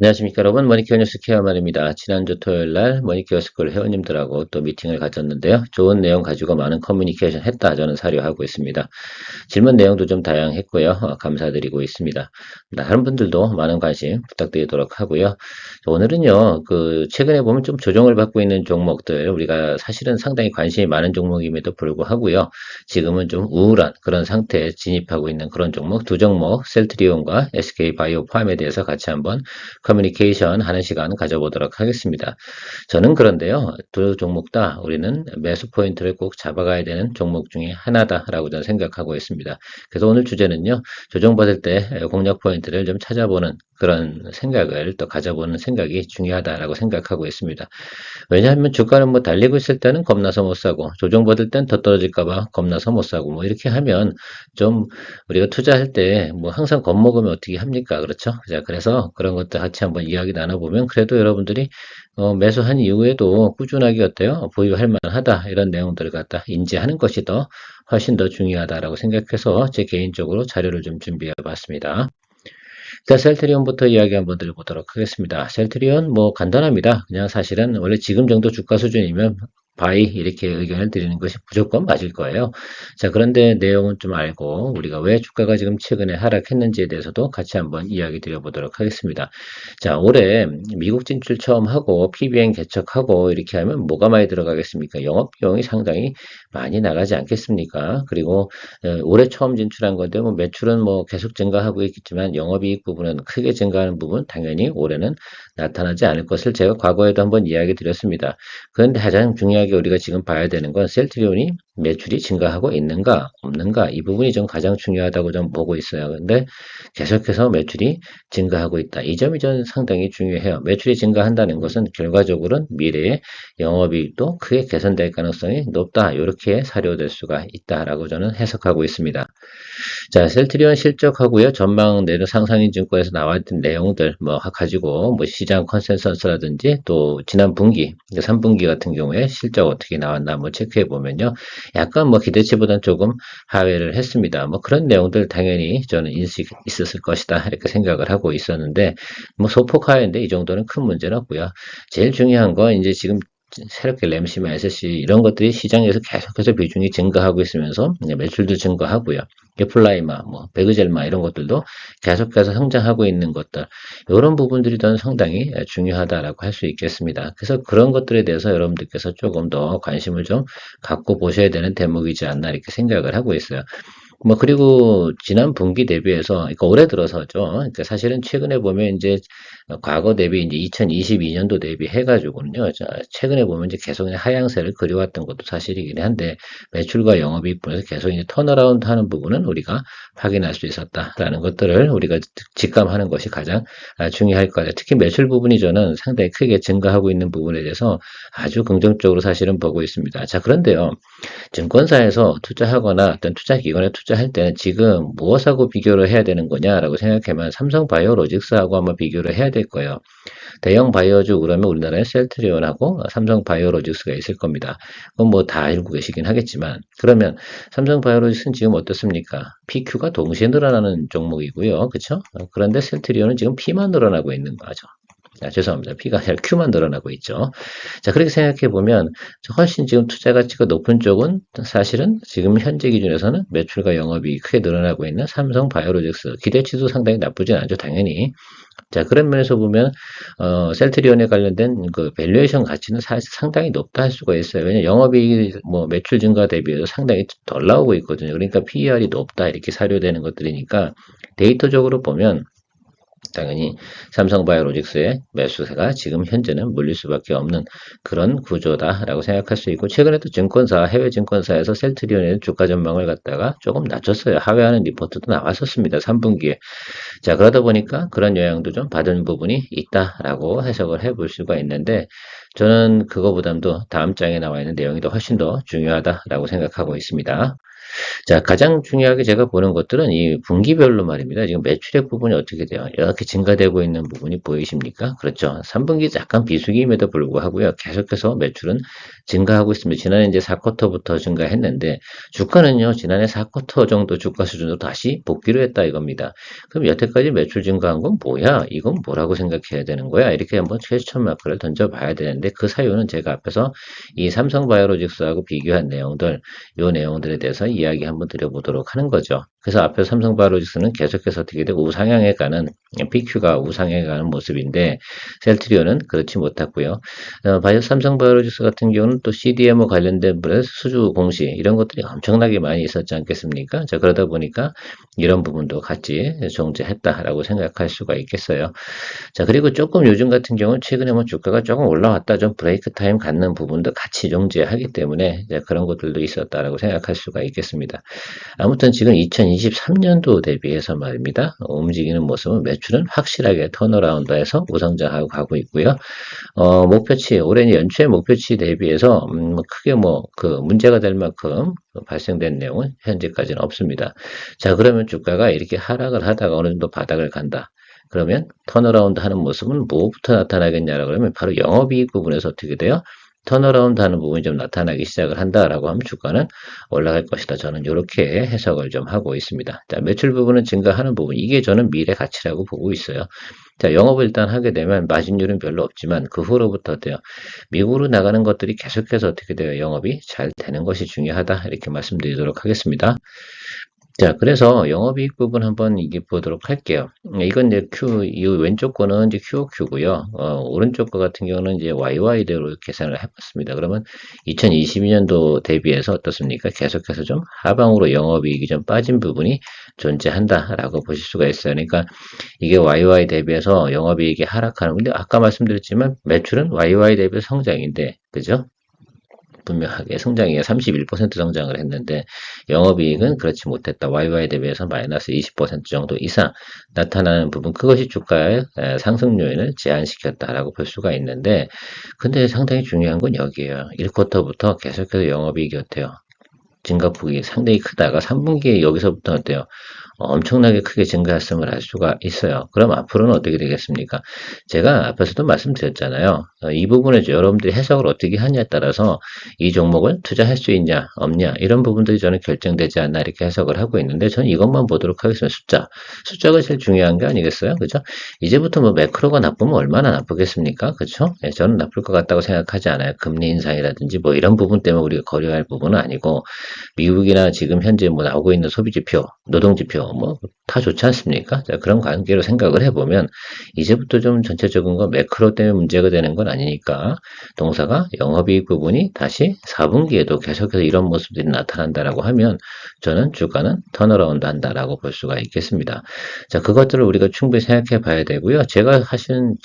안녕하십니까 여러분, 머니케어 뉴스 케어만입니다. 지난주 토요일날 머니케어 스쿨 회원님들하고 또 미팅을 가졌는데요. 좋은 내용 가지고 많은 커뮤니케이션 했다, 저는 사료하고 있습니다. 질문 내용도 좀 다양했고요. 감사드리고 있습니다. 다른 분들도 많은 관심 부탁드리도록 하고요. 오늘은요, 최근에 보면 좀 조정을 받고 있는 종목들, 우리가 사실은 상당히 관심이 많은 종목임에도 불구하고요. 지금은 좀 우울한 그런 상태에 진입하고 있는 그런 종목, 두 종목, 셀트리온과 SK바이오팜에 대해서 같이 한번 커뮤니케이션 하는 시간 가져보도록 하겠습니다. 저는 그런데요, 두 종목 다 우리는 매수 포인트를 꼭 잡아가야 되는 종목 중에 하나다라고 저는 생각하고 있습니다. 그래서 오늘 주제는요, 조정받을 때 공략 포인트를 좀 찾아보는 그런 생각을 또 가져보는 생각이 중요하다라고 생각하고 있습니다. 왜냐하면 주가는 뭐 달리고 있을 때는 겁나서 못 사고 조정받을 땐 더 떨어질까봐 겁나서 못 사고 뭐 이렇게 하면 좀 우리가 투자할 때 뭐 항상 겁먹으면 어떻게 합니까? 그렇죠? 자, 그래서 그런 것들 같이 한번 이야기 나눠보면 그래도 여러분들이 매수한 이후에도 꾸준하게 어때요? 보유할 만하다 이런 내용들을 갖다 인지하는 것이 더 훨씬 더 중요하다라고 생각해서 제 개인적으로 자료를 좀 준비해 봤습니다. 자, 셀트리온부터 이야기 한번 드려보도록 하겠습니다. 셀트리온 뭐 간단합니다. 그냥 사실은 원래 지금 정도 주가 수준이면 바이 이렇게 의견을 드리는 것이 무조건 맞을 거예요. 자, 그런데 내용은 좀 알고 우리가 왜 주가가 지금 최근에 하락했는지에 대해서도 같이 한번 이야기 드려보도록 하겠습니다. 자, 올해 미국 진출 처음 하고 PBN 개척하고 이렇게 하면 뭐가 많이 들어가겠습니까? 영업 비용이 상당히 많이 나가지 않겠습니까? 그리고 올해 처음 진출한 건데 뭐 매출은 뭐 계속 증가하고 있겠지만 영업이익 부분은 크게 증가하는 부분 당연히 올해는 나타나지 않을 것을 제가 과거에도 한번 이야기 드렸습니다. 그런데 가장 중요하게 우리가 지금 봐야 되는 건 셀트리온이 매출이 증가하고 있는가 없는가 이 부분이 좀 가장 중요하다고 좀 보고 있어요. 근데 계속해서 매출이 증가하고 있다. 이 점이 저는 상당히 중요해요. 매출이 증가한다는 것은 결과적으로는 미래에 영업이익도 크게 개선될 가능성이 높다. 이렇게 사료될 수가 있다라고 저는 해석하고 있습니다. 자, 셀트리온 실적하고요. 전망 내는 상상인 증권에서 나왔던 내용들 뭐 가지고 뭐 시장 컨센서스라든지 또 지난 분기, 3분기 같은 경우에 실적 어떻게 나왔나 뭐 체크해 보면요. 약간 뭐 기대치보다는 조금 하회를 했습니다. 뭐 그런 내용들 당연히 저는 인식 있었을 것이다. 이렇게 생각을 하고 있었는데 뭐 소폭 하회인데 이 정도는 큰 문제는 없고요. 제일 중요한 건 이제 지금 새롭게 램시마 SC 이런 것들이 시장에서 계속해서 비중이 증가하고 있으면서 매출도 증가하고요. 플라이마, 뭐 베그젤마 이런 것들도 계속해서 성장하고 있는 것들 이런 부분들이 더 상당히 중요하다라고 할 수 있겠습니다. 그래서 그런 것들에 대해서 여러분들께서 조금 더 관심을 좀 갖고 보셔야 되는 대목이지 않나 이렇게 생각을 하고 있어요. 뭐 그리고 지난 분기 대비해서 그러니까 올해 들어서죠. 그러니까 사실은 최근에 보면 이제 과거 대비 이제 2022년도 대비 해가지고는요. 자, 최근에 보면 이제 계속 그냥 하향세를 그려왔던 것도 사실이긴 한데 매출과 영업이익 분에서 계속 이제 턴어라운드 하는 부분은 우리가 확인할 수 있었다라는 것들을 우리가 직감하는 것이 가장 중요할 것 같아요. 특히 매출 부분이 저는 상당히 크게 증가하고 있는 부분에 대해서 아주 긍정적으로 사실은 보고 있습니다. 자, 그런데요. 증권사에서 투자하거나 어떤 투자기관에 투자할 때는 지금 무엇하고 비교를 해야 되는 거냐라고 생각하면 삼성바이오로직스하고 한번 비교를 해야 될 거예요. 대형 바이오주 그러면 우리나라에 셀트리온하고 삼성바이오로직스가 있을 겁니다. 그건 뭐 다 알고 계시긴 하겠지만 그러면 삼성바이오로직스는 지금 어떻습니까? PQ가 동시에 늘어나는 종목이고요. 그렇죠? 그런데 셀트리온은 지금 P만 늘어나고 있는 거죠. 죄송합니다. P가 아니라 Q만 늘어나고 있죠. 자, 그렇게 생각해 보면 훨씬 지금 투자 가치가 높은 쪽은 사실은 지금 현재 기준에서는 매출과 영업이 크게 늘어나고 있는 삼성 바이오로직스 기대치도 상당히 나쁘진 않죠, 당연히. 자, 그런 면에서 보면 셀트리온에 관련된 그 밸류에이션 가치는 사실 상당히 높다 할 수가 있어요. 왜냐 영업이익 뭐 매출 증가 대비해서 상당히 덜 나오고 있거든요. 그러니까 PER이 높다 이렇게 사료되는 것들이니까 데이터적으로 보면 당연히 삼성바이오로직스의 매수세가 지금 현재는 물릴 수밖에 없는 그런 구조다라고 생각할 수 있고 최근에도 증권사 해외 증권사에서 셀트리온의 주가 전망을 갖다가 조금 낮췄어요. 하회하는 리포트도 나왔었습니다. 3분기에. 자, 그러다 보니까 그런 영향도 좀 받은 부분이 있다라고 해석을 해볼 수가 있는데 저는 그거보담도 다음 장에 나와 있는 내용이 더 훨씬 더 중요하다라고 생각하고 있습니다. 자, 가장 중요하게 제가 보는 것들은 이 분기별로 말입니다. 지금 매출액 부분이 어떻게 돼요? 이렇게 증가되고 있는 부분이 보이십니까? 그렇죠. 3분기 약간 비수기임에도 불구하고요. 계속해서 매출은 증가하고 있습니다. 지난해 이제 4쿼터부터 증가했는데 주가는요. 지난해 4쿼터 정도 주가 수준으로 다시 복귀를 했다 이겁니다. 그럼 여태까지 매출 증가한 건 뭐야? 이건 뭐라고 생각해야 되는 거야? 이렇게 한번 퀘스천 마크를 던져봐야 되는데 그 사유는 제가 앞에서 이 삼성바이오로직스하고 비교한 내용들 요 내용들에 대해서 이야기 한번 드려보도록 하는 거죠. 그래서 앞에 삼성바이오로직스는 계속해서 어떻게 되고 우상향에 가는 PQ가 우상향에 가는 모습인데 셀트리온은 그렇지 못했고요. 삼성바이오로직스 같은 경우는 또 CDMO 관련된 분의 수주 공시 이런 것들이 엄청나게 많이 있었지 않겠습니까? 자, 그러다 보니까 이런 부분도 같이 존재했다라고 생각할 수가 있겠어요. 자, 그리고 조금 요즘 같은 경우는 최근에 뭐 주가가 조금 올라왔다 좀 브레이크 타임 갖는 부분도 같이 존재하기 때문에 그런 것들도 있었다라고 생각할 수가 있겠습니다. 아무튼 지금 2023년도 대비해서 말입니다. 움직이는 모습은 매출은 확실하게 턴어라운드해서 우상향하고 가고 있고요. 목표치, 올해 연초의 목표치 대비해서 크게 뭐 그 문제가 될 만큼 발생된 내용은 현재까지는 없습니다. 자, 그러면 주가가 이렇게 하락을 하다가 어느 정도 바닥을 간다. 그러면 턴어라운드 하는 모습은 뭐부터 나타나겠냐라고 그러면 바로 영업이익 부분에서 어떻게 돼요? 턴어라운드 하는 부분이 좀 나타나기 시작을 한다라고 하면 주가는 올라갈 것이다. 저는 이렇게 해석을 좀 하고 있습니다. 자, 매출 부분은 증가하는 부분. 이게 저는 미래 가치라고 보고 있어요. 자, 영업을 일단 하게 되면 마진율은 별로 없지만 그 후로부터 어때요? 미국으로 나가는 것들이 계속해서 어떻게 돼요? 영업이 잘 되는 것이 중요하다. 이렇게 말씀드리도록 하겠습니다. 자, 그래서 영업이익 부분 한번 이게 보도록 할게요. 이건 이제 이 왼쪽 거는 이제 QOQ고요. 오른쪽 거 같은 경우는 이제 YY대로 계산을 해봤습니다. 그러면 2022년도 대비해서 어떻습니까? 계속해서 좀 하방으로 영업이익이 좀 빠진 부분이 존재한다라고 보실 수가 있어요. 그러니까 이게 YY 대비해서 영업이익이 하락하는 건데 아까 말씀드렸지만 매출은 YY 대비해서 성장인데, 그죠? 분명하게 성장이 31% 성장을 했는데 영업이익은 그렇지 못했다. YY 대비해서 마이너스 20% 정도 이상 나타나는 부분 그것이 주가의 상승 요인을 제한시켰다라고 볼 수가 있는데 근데 상당히 중요한 건 여기에요. 1쿼터부터 계속해서 영업이익이 어때요? 증가폭이 상당히 크다가 3분기에 여기서부터 어때요? 엄청나게 크게 증가했음을 알 수가 있어요. 그럼 앞으로는 어떻게 되겠습니까? 제가 앞에서도 말씀드렸잖아요. 이 부분에 여러분들이 해석을 어떻게 하냐에 따라서 이 종목을 투자할 수 있냐, 없냐, 이런 부분들이 저는 결정되지 않나 이렇게 해석을 하고 있는데 저는 이것만 보도록 하겠습니다. 숫자. 숫자가 제일 중요한 게 아니겠어요? 그죠? 이제부터 뭐 매크로가 나쁘면 얼마나 나쁘겠습니까? 그렇죠? 예, 저는 나쁠 것 같다고 생각하지 않아요. 금리 인상이라든지 뭐 이런 부분 때문에 우리가 고려할 부분은 아니고 미국이나 지금 현재 뭐 나오고 있는 소비지표, 노동지표 뭐 다 좋지 않습니까? 자, 그런 관계로 생각을 해보면 이제부터 좀 전체적인 거 매크로 때문에 문제가 되는 건 아니니까 동사가 영업이익 부분이 다시 4분기에도 계속해서 이런 모습들이 나타난다라고 하면 저는 주가는 턴어라운드 한다라고 볼 수가 있겠습니다. 자, 그것들을 우리가 충분히 생각해 봐야 되고요. 제가 사실은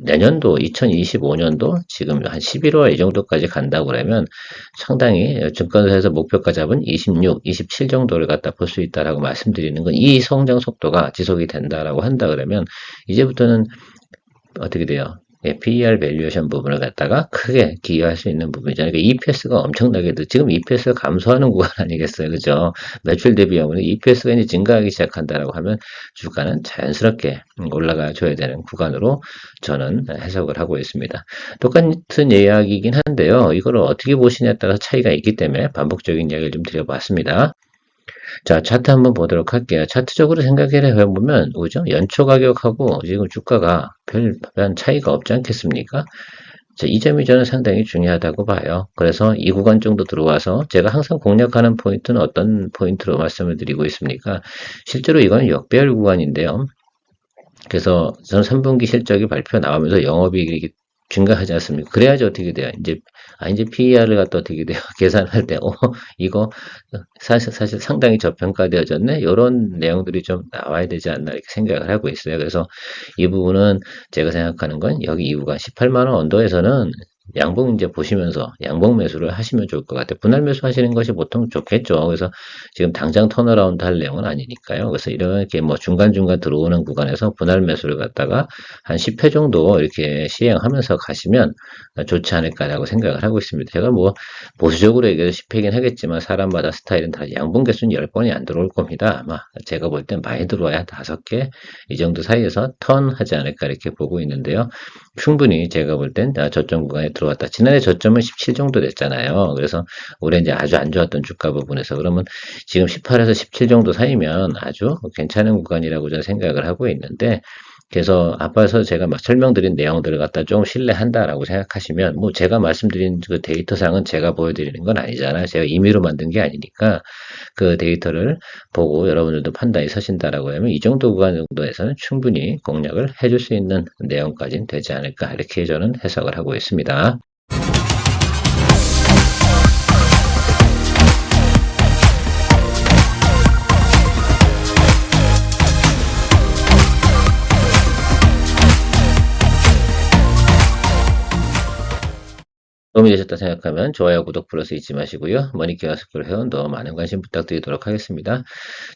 내년도 2025년도 지금 한 11월 이 정도까지 간다고 그러면 상당히 증권사에서 목표가 잡은 26, 27 정도를 갖다 볼 수 있다라고 말씀드리는 건 이 성장 속도가 지속이 된다라고 한다 그러면 이제부터는 어떻게 돼요? PER 밸류에이션 부분을 갖다가 크게 기여할 수 있는 부분이잖아요. 그러니까 EPS가 엄청나게 지금 EPS가 감소하는 구간 아니겠어요, 그죠? 매출 대비용은 EPS가 이제 증가하기 시작한다라고 하면 주가는 자연스럽게 올라가 줘야 되는 구간으로 저는 해석을 하고 있습니다. 똑같은 이야기이긴 한데요. 이걸 어떻게 보시냐에 따라 차이가 있기 때문에 반복적인 이야기를 좀 드려봤습니다. 자, 차트 한번 보도록 할게요. 차트적으로 생각을 해보면, 그죠? 연초 가격하고 지금 주가가 별반 차이가 없지 않겠습니까? 자, 이 점이 저는 상당히 중요하다고 봐요. 그래서 이 구간 정도 들어와서 제가 항상 공략하는 포인트는 어떤 포인트로 말씀을 드리고 있습니까? 실제로 이건 역배열 구간인데요. 그래서 저는 3분기 실적이 발표 나오면서 영업이익이 증가하지 않습니까? 그래야지 어떻게 돼요? 이제 PER을 갖다 어떻게 돼요? 계산할 때, 이거 사실 상당히 저평가되어졌네? 이런 내용들이 좀 나와야 되지 않나 이렇게 생각을 하고 있어요. 그래서 이 부분은 제가 생각하는 건 여기 이 구간 18만원 언더에서는 양봉 이제 보시면서 양봉 매수를 하시면 좋을 것 같아요. 분할 매수 하시는 것이 보통 좋겠죠. 그래서 지금 당장 턴어라운드 할 내용은 아니니까요. 그래서 이렇게 뭐 중간중간 들어오는 구간에서 분할 매수를 갖다가 한 10회 정도 이렇게 시행하면서 가시면 좋지 않을까라고 생각을 하고 있습니다. 제가 뭐 보수적으로 얘기해서 10회긴 하겠지만 사람마다 스타일은 다 양봉 개수는 10번이 안 들어올 겁니다. 아마 제가 볼 땐 많이 들어와야 5개 이 정도 사이에서 턴하지 않을까 이렇게 보고 있는데요. 충분히 제가 볼 땐 저점 구간에 들어왔다. 지난해 저점은 17 정도 됐잖아요. 그래서 올해 이제 아주 안 좋았던 주가 부분에서 그러면 지금 18에서 17 정도 사이면 아주 괜찮은 구간이라고 저는 생각을 하고 있는데 그래서 앞에서 제가 막 설명드린 내용들을 갖다 좀 신뢰한다라고 생각하시면 뭐 제가 말씀드린 그 데이터상은 제가 보여드리는 건 아니잖아요. 제가 임의로 만든 게 아니니까 그 데이터를 보고 여러분들도 판단이 서신다라고 하면 이 정도 구간 정도에서는 충분히 공략을 해줄 수 있는 내용까지는 되지 않을까 이렇게 저는 해석을 하고 있습니다. 도움이 되셨다 생각하면 좋아요, 구독 플러스 잊지 마시고요. 머니케어 스쿨 회원도 많은 관심 부탁드리도록 하겠습니다.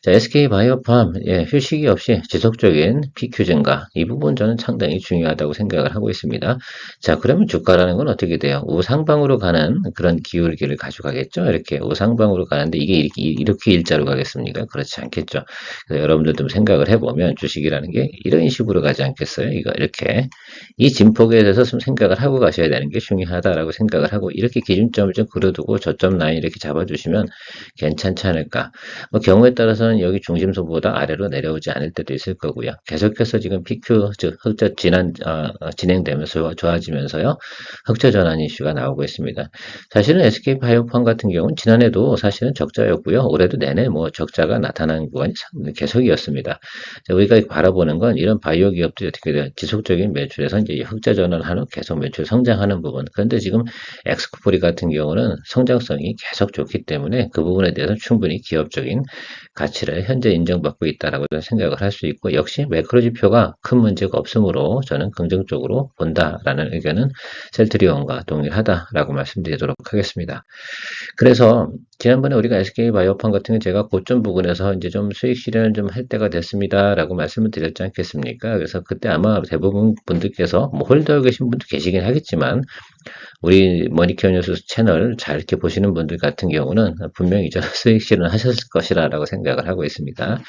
자, SK바이오팜, 예, 휴식이 없이 지속적인 PQ 증가. 이 부분 저는 상당히 중요하다고 생각을 하고 있습니다. 자, 그러면 주가라는 건 어떻게 돼요? 우상방으로 가는 그런 기울기를 가져가겠죠? 이렇게 우상방으로 가는데 이게 이렇게 일자로 가겠습니까? 그렇지 않겠죠. 그래서 여러분들 좀 생각을 해보면 주식이라는 게 이런 식으로 가지 않겠어요? 이거 이렇게. 이 진폭에 대해서 좀 생각을 하고 가셔야 되는 게 중요하다라고 생각을 하고 이렇게 기준점을 좀 그려두고 저점 라인 이렇게 잡아주시면 괜찮지 않을까. 뭐 경우에 따라서는 여기 중심소보다 아래로 내려오지 않을 때도 있을 거고요. 계속해서 지금 PQ 즉 흑자 진행되면서 좋아지면서요. 흑자 전환 이슈가 나오고 있습니다. 사실은 SK바이오팜 같은 경우는 지난해도 사실은 적자였고요. 올해도 내내 뭐 적자가 나타나는 구간이 계속이었습니다. 우리가 바라보는 건 이런 바이오 기업들이 어떻게 돼요? 지속적인 매출에서 이제 흑자 전환하는 계속 매출 성장하는 부분. 그런데 지금 엑스코프리 같은 경우는 성장성이 계속 좋기 때문에 그 부분에 대해서 충분히 기업적인 가치를 현재 인정받고 있다라고 저는 생각을 할 수 있고 역시 매크로 지표가 큰 문제가 없으므로 저는 긍정적으로 본다라는 의견은 셀트리온과 동일하다라고 말씀드리도록 하겠습니다. 그래서 지난번에 우리가 SK바이오팜 같은 경우 제가 고점 부근에서 이제 좀 수익 실현을 좀 할 때가 됐습니다라고 말씀을 드렸지 않겠습니까? 그래서 그때 아마 대부분 분들께서 뭐 홀더하고 계신 분도 계시긴 하겠지만 우리 머니케어 뉴스 채널 잘 이렇게 보시는 분들 같은 경우는 분명히 저 수익 실현 하셨을 것이라고 생각을 하고 있습니다.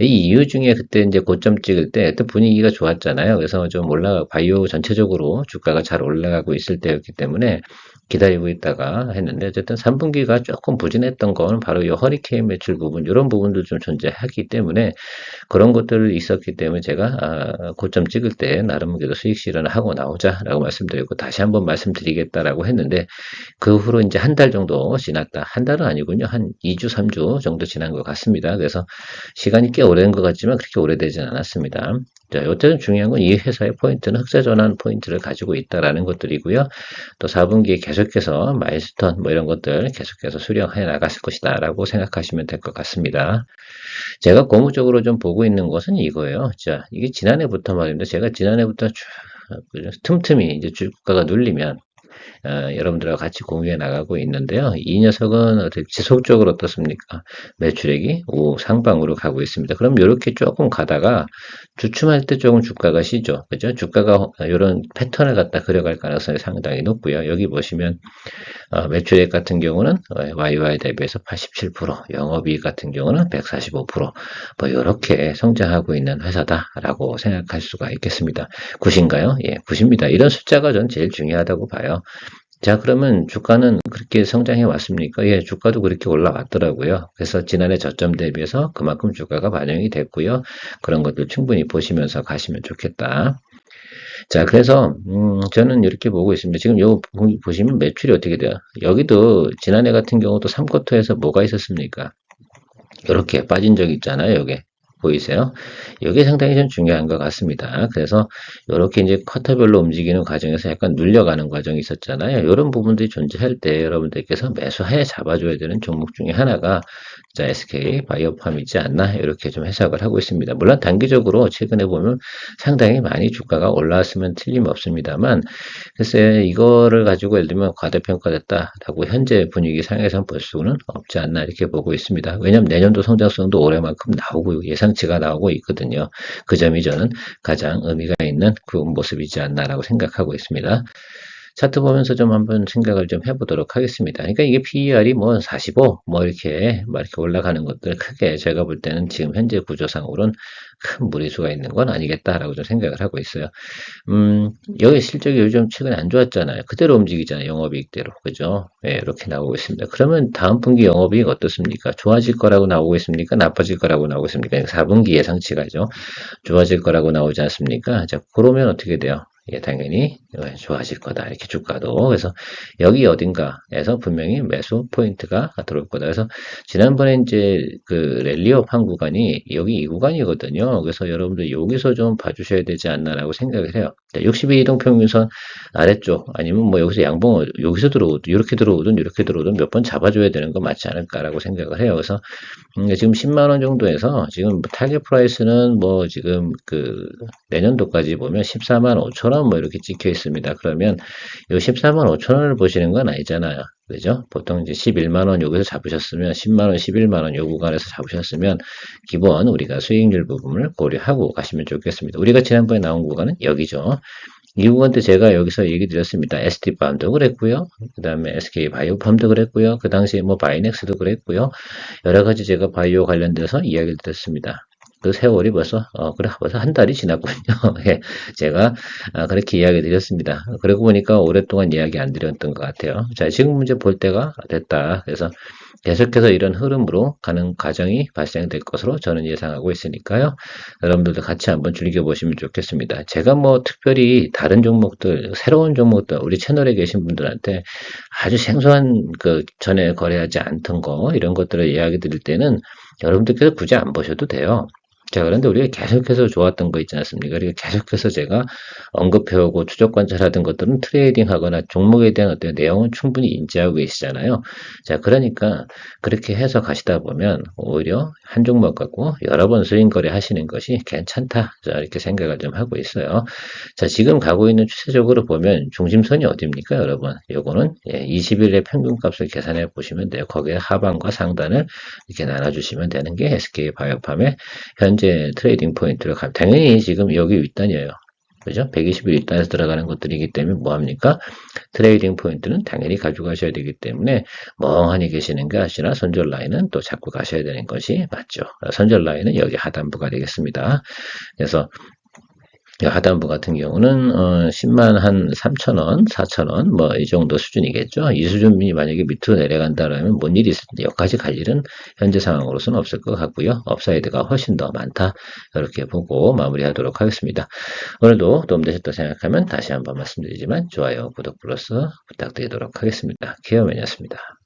이 이유 중에 그때 이제 고점 찍을 때 그때 분위기가 좋았잖아요. 그래서 좀 바이오 전체적으로 주가가 잘 올라가고 있을 때였기 때문에 기다리고 있다가 했는데 어쨌든 3분기가 조금 부진했던 건 바로 이 허리케인 매출 부분 이런 부분도 좀 존재하기 때문에 그런 것들이 있었기 때문에 제가 고점 찍을 때 나름 그래도 수익 실현을 하고 나오자라고 말씀드리고 다시 한번 말씀드리겠다라고 했는데 그 후로 이제 한 달 정도 지났다. 한 달은 아니군요. 한 2주, 3주 정도 지난 것 같습니다. 그래서 시간이 꽤 오래된 것 같지만 그렇게 오래되진 않았습니다. 자, 어쨌든 중요한 건 이 회사의 포인트는 흑자 전환 포인트를 가지고 있다라는 것들이고요. 또 4분기에 계속해서 마일스톤 뭐 이런 것들 계속해서 수령해 나갔을 것이다라고 생각하시면 될 것 같습니다. 제가 고무적으로 좀 보고 있는 것은 이거예요. 자, 이게 지난해부터 말입니다. 제가 지난해부터 쭉 틈틈이 이제 주가가 눌리면 여러분들과 같이 공유해 나가고 있는데요. 이 녀석은 어떻게 지속적으로 어떻습니까? 매출액이 상방으로 가고 있습니다. 그럼 이렇게 조금 가다가 주춤할 때 조금 주가가 쉬죠. 그죠? 주가가 이런 패턴을 갖다 그려갈 가능성이 상당히 높고요. 여기 보시면 매출액 같은 경우는 YY 대비해서 87%, 영업이익 같은 경우는 145%, 뭐 이렇게 성장하고 있는 회사다라고 생각할 수가 있겠습니다. 굿인가요? 예, 굿입니다. 이런 숫자가 전 제일 중요하다고 봐요. 자, 그러면 주가는 그렇게 성장해 왔습니까? 예, 주가도 그렇게 올라왔더라고요. 그래서 지난해 저점 대비해서 그만큼 주가가 반영이 됐고요. 그런 것들 충분히 보시면서 가시면 좋겠다. 자, 그래서 저는 이렇게 보고 있습니다. 지금 요 보시면 매출이 어떻게 돼요? 여기도 지난해 같은 경우도 3쿼터에서 뭐가 있었습니까? 이렇게 빠진 적이 있잖아요, 요게. 보이세요? 이게 상당히 좀 중요한 것 같습니다. 그래서 이렇게 이제 쿼터별로 움직이는 과정에서 약간 눌려가는 과정이 있었잖아요. 이런 부분들이 존재할 때 여러분들께서 매수하에 잡아줘야 되는 종목 중에 하나가 자, SK 바이오팜이지 않나 이렇게 좀 해석을 하고 있습니다. 물론 단기적으로 최근에 보면 상당히 많이 주가가 올라왔으면 틀림없습니다만 글쎄 이거를 가지고 예를 들면 과대평가됐다라고 현재 분위기 상에서 볼 수는 없지 않나 이렇게 보고 있습니다. 왜냐하면 내년도 성장성도 올해만큼 나오고 예상치가 나오고 있거든요. 그 점이 저는 가장 의미가 있는 그 모습이지 않나라고 생각하고 있습니다. 차트 보면서 좀 한번 생각을 좀 해보도록 하겠습니다. 그러니까 이게 PER이 뭐 45, 뭐 이렇게 올라가는 것들 크게 제가 볼 때는 지금 현재 구조상으로는 큰 무리수가 있는 건 아니겠다라고 좀 생각을 하고 있어요. 여기 실적이 요즘 최근에 안 좋았잖아요. 그대로 움직이잖아요. 영업이익대로. 그죠? 예, 이렇게 나오고 있습니다. 그러면 다음 분기 영업이익 어떻습니까? 좋아질 거라고 나오고 있습니까? 나빠질 거라고 나오고 있습니까? 4분기 예상치가죠. 좋아질 거라고 나오지 않습니까? 자, 그러면 어떻게 돼요? 예, 당연히 좋아질 거다. 이렇게 주가도. 그래서 여기 어딘가에서 분명히 매수 포인트가 들어올 거다. 그래서 지난번에 이제 그 랠리업 한 구간이 여기 이 구간이거든요. 그래서 여러분들 여기서 좀 봐주셔야 되지 않나라고 생각을 해요. 62 이동 평균선 아래쪽 아니면 뭐 여기서 양봉 여기서 들어오든 이렇게 들어오든 몇 번 잡아줘야 되는 거 맞지 않을까라고 생각을 해요. 그래서 지금 10만 원 정도에서 지금 타겟 프라이스는 뭐 지금 그 내년도까지 보면 14만 5천 원 뭐 이렇게 찍혀 있습니다. 그러면 이 14만 5천 원을 보시는 건 아니잖아요. 그죠? 보통 이제 11만 원 여기서 잡으셨으면 10만 원, 11만 원 요 구간에서 잡으셨으면 기본 우리가 수익률 부분을 고려하고 가시면 좋겠습니다. 우리가 지난번에 나온 구간은 여기죠. 이 구간 때 제가 여기서 얘기 드렸습니다. ST팜도 그랬고요. 그 다음에 SK바이오팜도 그랬고요. 그 당시에 뭐 바이넥스도 그랬고요. 여러 가지 제가 바이오 관련돼서 이야기를 드렸습니다. 그 세월이 벌써 한 달이 지났군요. 예, 제가 그렇게 이야기 드렸습니다. 그러고 보니까 오랫동안 이야기 안 드렸던 것 같아요. 자, 지금 문제 볼 때가 됐다. 그래서 계속해서 이런 흐름으로 가는 과정이 발생될 것으로 저는 예상하고 있으니까요. 여러분들도 같이 한번 즐겨보시면 좋겠습니다. 제가 뭐 특별히 다른 종목들, 새로운 종목들, 우리 채널에 계신 분들한테 아주 생소한 그 전에 거래하지 않던 거, 이런 것들을 이야기 드릴 때는 여러분들께서 굳이 안 보셔도 돼요. 자, 그런데 우리가 계속해서 좋았던 거 있지 않습니까? 그리고 계속해서 제가 언급해오고 추적 관찰하던 것들은 트레이딩 하거나 종목에 대한 어떤 내용은 충분히 인지하고 계시잖아요. 자, 그러니까 그렇게 해서 가시다 보면 오히려 한 종목 갖고 여러 번 수익 거래 하시는 것이 괜찮다. 자, 이렇게 생각을 좀 하고 있어요. 자, 지금 가고 있는 추세적으로 보면 중심선이 어디입니까, 여러분? 요거는 20일의 평균값을 계산해 보시면 돼요. 거기에 하방과 상단을 이렇게 나눠주시면 되는 게 SK 바이오팜의 현재 트레이딩 포인트를 당연히 지금 여기 윗단이에요. 그죠? 120일 윗단에서 들어가는 것들이기 때문에 뭐합니까? 트레이딩 포인트는 당연히 가져가셔야 되기 때문에 멍하니 계시는 게 아니라 손절 라인은 또 잡고 가셔야 되는 것이 맞죠. 손절 라인은 여기 하단부가 되겠습니다. 그래서 하단부 같은 경우는 10만 한 3천원, 4천원 뭐 이 정도 수준이겠죠. 이 수준이 만약에 밑으로 내려간다라면 뭔 일이 있을 때 여기까지 갈 일은 현재 상황으로서는 없을 것 같고요. 업사이드가 훨씬 더 많다. 이렇게 보고 마무리하도록 하겠습니다. 오늘도 도움되셨다 생각하면 다시 한번 말씀드리지만 좋아요, 구독 플러스 부탁드리도록 하겠습니다. 케어맨이었습니다.